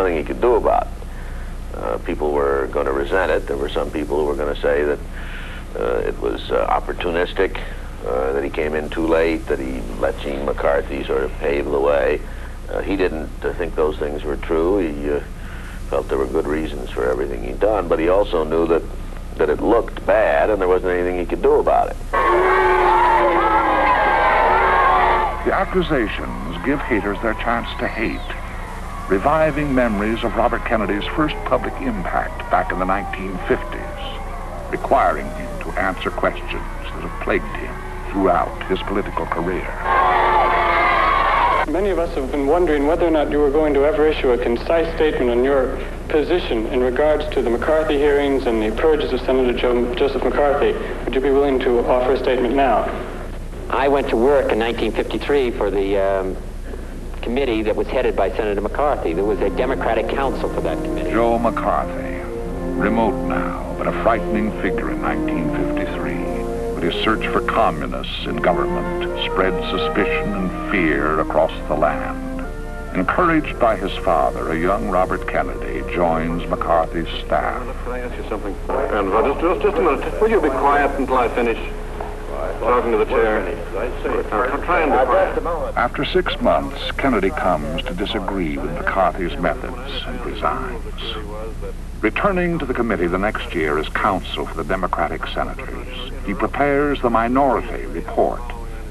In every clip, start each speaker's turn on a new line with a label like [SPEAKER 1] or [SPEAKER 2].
[SPEAKER 1] nothing he could do about it. People were going to resent it. There were some people who were going to say that it was opportunistic, that he came in too late, that he let Gene McCarthy sort of pave the way. He didn't think those things were true. He felt there were good reasons for everything he'd done, but he also knew that it looked bad and there wasn't anything he could do about it.
[SPEAKER 2] The accusations give haters their chance to hate, reviving memories of Robert Kennedy's first public impact back in the 1950s, requiring him to answer questions that have plagued him throughout his political career.
[SPEAKER 3] Many of us have been wondering whether or not you were going to ever issue a concise statement on your position in regards to the McCarthy hearings and the purges of Senator Joseph McCarthy. Would you be willing to offer a statement now?
[SPEAKER 4] I went to work in 1953 for the committee that was headed by Senator McCarthy. There was a Democratic counsel for that committee.
[SPEAKER 2] Joe McCarthy, remote now, but a frightening figure in 1953. His search for communists in government spread suspicion and fear across the land. Encouraged by his father, a young Robert Kennedy joins McCarthy's staff.
[SPEAKER 5] Can I ask you something? Just a minute. Will you be quiet until I finish talking to the chair? Try and be quiet.
[SPEAKER 2] After 6 months, Kennedy comes to disagree with McCarthy's methods and resigns. Returning to the committee the next year as counsel for the Democratic senators, he prepares the minority report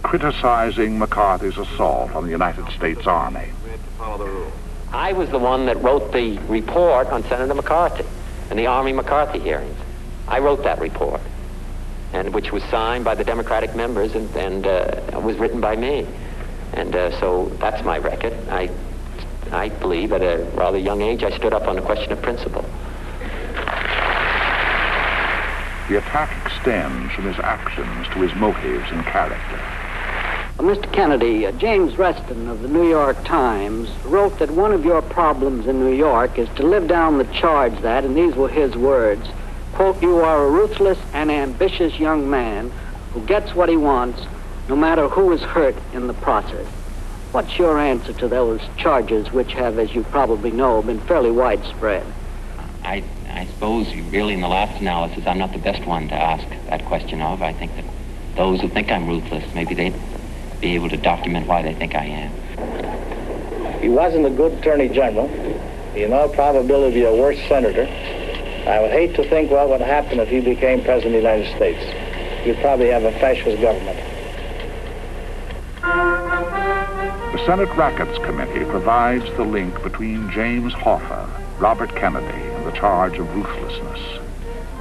[SPEAKER 2] criticizing McCarthy's assault on the United States Army.
[SPEAKER 4] I was the one that wrote the report on Senator McCarthy and the Army McCarthy hearings. I wrote that report, and which was signed by the Democratic members and was written by me. And so that's my record. I believe at a rather young age I stood up on the question of principle.
[SPEAKER 2] The attack extends from his actions to his motives and character.
[SPEAKER 6] Mr. Kennedy, James Reston of the New York Times wrote that one of your problems in New York is to live down the charge that, and these were his words, quote, you are a ruthless and ambitious young man who gets what he wants, no matter who is hurt in the process. What's your answer to those charges which have, as you probably know, been fairly widespread?
[SPEAKER 4] I suppose really in the last analysis I'm not the best one to ask that question of. I think that those who think I'm ruthless, maybe they'd be able to document why they think I am.
[SPEAKER 7] He wasn't a good attorney general. In all probability a worse senator. I would hate to think what would happen if he became president of the United States. You'd probably have a fascist government.
[SPEAKER 2] The Senate Rackets Committee provides the link between James Hoffa, Robert Kennedy, and the charge of ruthlessness.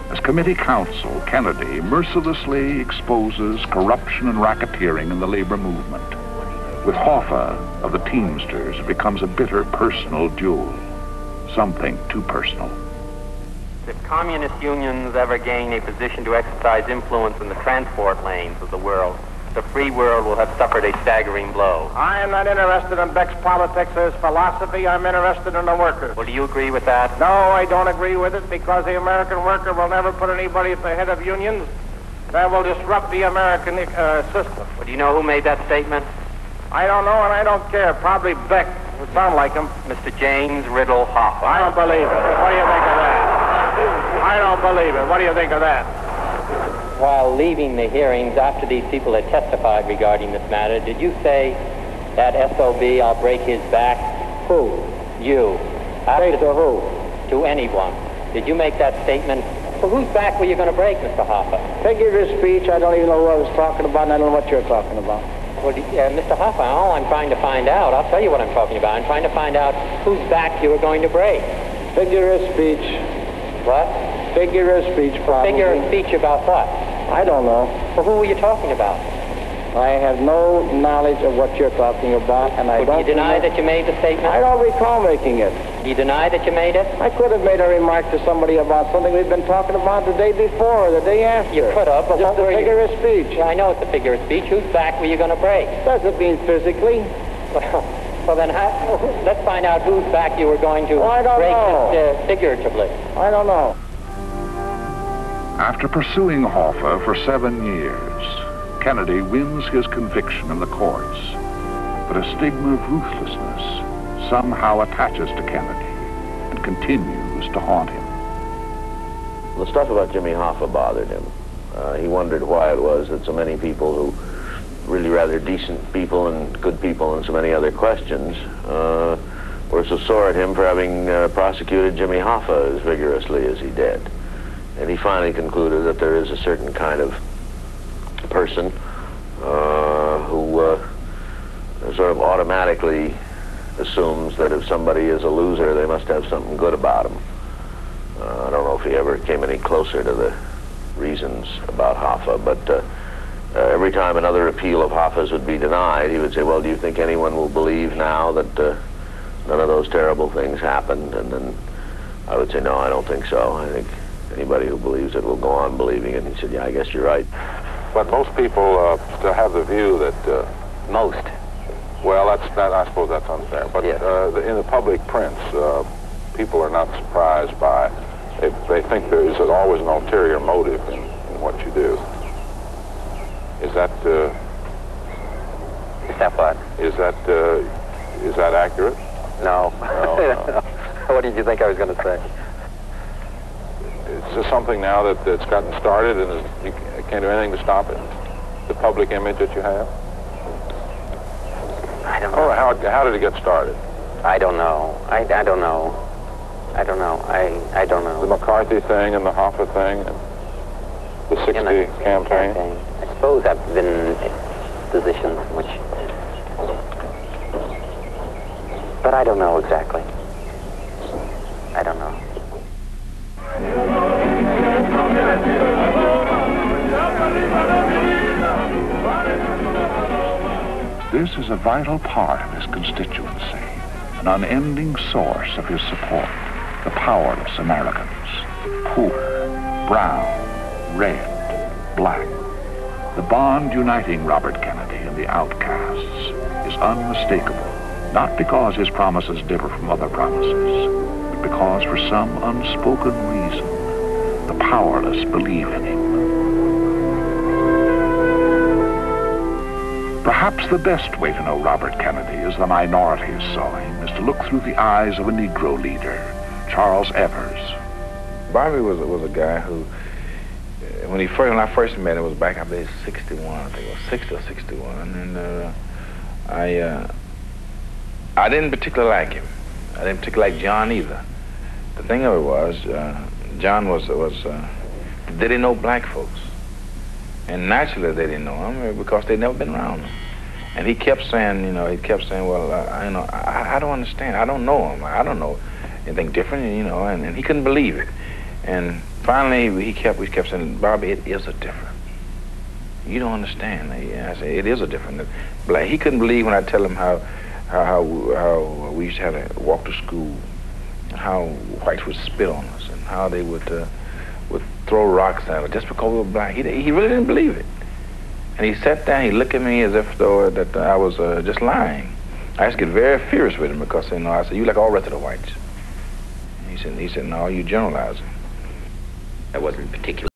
[SPEAKER 2] As committee counsel, Kennedy mercilessly exposes corruption and racketeering in the labor movement. With Hoffa of the Teamsters, it becomes a bitter personal duel. Some think too personal.
[SPEAKER 4] If communist unions ever gain a position to exercise influence in the transport lanes of the world, the free world will have suffered a staggering blow.
[SPEAKER 8] I am not interested in Beck's politics or his philosophy. I'm interested in the workers.
[SPEAKER 4] Well, do you agree with that?
[SPEAKER 8] No, I don't agree with it because the American worker will never put anybody at the head of unions. That will disrupt the American system.
[SPEAKER 4] Well, do you know who made that statement?
[SPEAKER 8] I don't know and I don't care. Probably Beck. Would sound like him.
[SPEAKER 4] Mr. James Riddle Hoffa.
[SPEAKER 8] I don't believe it. What do you think of that? I don't believe it. What do you think of that?
[SPEAKER 4] While leaving the hearings after these people had testified regarding this matter, did you say that SOB, I'll break his back?
[SPEAKER 7] Who?
[SPEAKER 4] You.
[SPEAKER 7] Say to who?
[SPEAKER 4] To anyone. Did you make that statement? For whose back were you going to break, Mr. Hoffa?
[SPEAKER 7] Figure of speech, I don't even know what I was talking about, and I don't know what you're talking about.
[SPEAKER 4] Well, Mr. Hoffa, all I'm trying to find out, I'll tell you what I'm talking about. I'm trying to find out whose back you were going to break.
[SPEAKER 7] Figure of speech.
[SPEAKER 4] What?
[SPEAKER 7] Figure of speech, probably.
[SPEAKER 4] Figure of speech about what?
[SPEAKER 7] I don't know.
[SPEAKER 4] Well, who were you talking about?
[SPEAKER 7] I have no knowledge of what you're talking about, and I don't...
[SPEAKER 4] Do you deny that you made the statement?
[SPEAKER 7] I don't recall making it.
[SPEAKER 4] Do you deny that you made it?
[SPEAKER 7] I could have made a remark to somebody about something we've been talking about the day before or the day after.
[SPEAKER 4] You could have, but
[SPEAKER 7] just
[SPEAKER 4] what were
[SPEAKER 7] a figure of speech.
[SPEAKER 4] Yeah, I know it's a figure of speech. Whose back were you going to break?
[SPEAKER 7] Doesn't mean physically.
[SPEAKER 4] Well, then let's find out whose back you were going to break this, figuratively.
[SPEAKER 7] I don't know.
[SPEAKER 2] After pursuing Hoffa for 7 years, Kennedy wins his conviction in the courts. But a stigma of ruthlessness somehow attaches to Kennedy, and continues to haunt him.
[SPEAKER 1] The stuff about Jimmy Hoffa bothered him. He wondered why it was that so many people who really rather decent people and good people and so many other questions were so sore at him for having prosecuted Jimmy Hoffa as vigorously as he did. And he finally concluded that there is a certain kind of person who sort of automatically assumes that if somebody is a loser, they must have something good about him. I don't know if he ever came any closer to the reasons about Hoffa, but every time another appeal of Hoffa's would be denied, he would say, well, do you think anyone will believe now that none of those terrible things happened? And then I would say, no, I don't think so. I think anybody who believes it will go on believing it. And he said, yeah, I guess you're right.
[SPEAKER 5] But most people still have the view that...
[SPEAKER 4] Most.
[SPEAKER 5] Well, I suppose that's unfair. But
[SPEAKER 4] yes.
[SPEAKER 5] In the public prints, people are not surprised by... They think there is always an ulterior motive in what you do. Is that...
[SPEAKER 4] Is that what?
[SPEAKER 5] Is that accurate?
[SPEAKER 4] No.
[SPEAKER 5] No.
[SPEAKER 4] What did you think I was going to say?
[SPEAKER 5] Is this something now that's gotten started and you can't do anything to stop it? The public image that you have?
[SPEAKER 4] I don't know.
[SPEAKER 5] Or how did it get started?
[SPEAKER 4] I don't know. I don't know. I don't know. I don't know.
[SPEAKER 5] The McCarthy thing and the Hoffa thing and the 60 campaign?
[SPEAKER 4] I suppose I've been in positions which... But I don't know exactly. I don't know.
[SPEAKER 2] This is a vital part of his constituency, an unending source of his support, the powerless Americans, poor, brown, red, black. The bond uniting Robert Kennedy and the outcasts is unmistakable, not because his promises differ from other promises, but because for some unspoken reason, the powerless believe in him. Perhaps the best way to know Robert Kennedy as the minorities saw him is to look through the eyes of a Negro leader, Charles Evers.
[SPEAKER 9] Bobby was a guy who, when I first met him, it was back, I believe, 61, I think it was 60 or 61, and I didn't particularly like him. I didn't particularly like John either. The thing of it was, John was they didn't know black folks. And naturally they didn't know him because they'd never been around him. And he kept saying, well, I don't understand. I don't know him. I don't know anything different, and he couldn't believe it. And finally we kept saying, Bobby, it is a different. You don't understand. I said, it is a different. Black. He couldn't believe when I tell him how we used to have to walk to school, and how whites would spit on us, and how they would throw rocks at us just because we were black. He really didn't believe it. And he sat down, he looked at me as if though that I was just lying. I used to get very furious with him because, I said, you like all the rest of the whites. And he said, no, you generalizing.
[SPEAKER 4] I wasn't particularly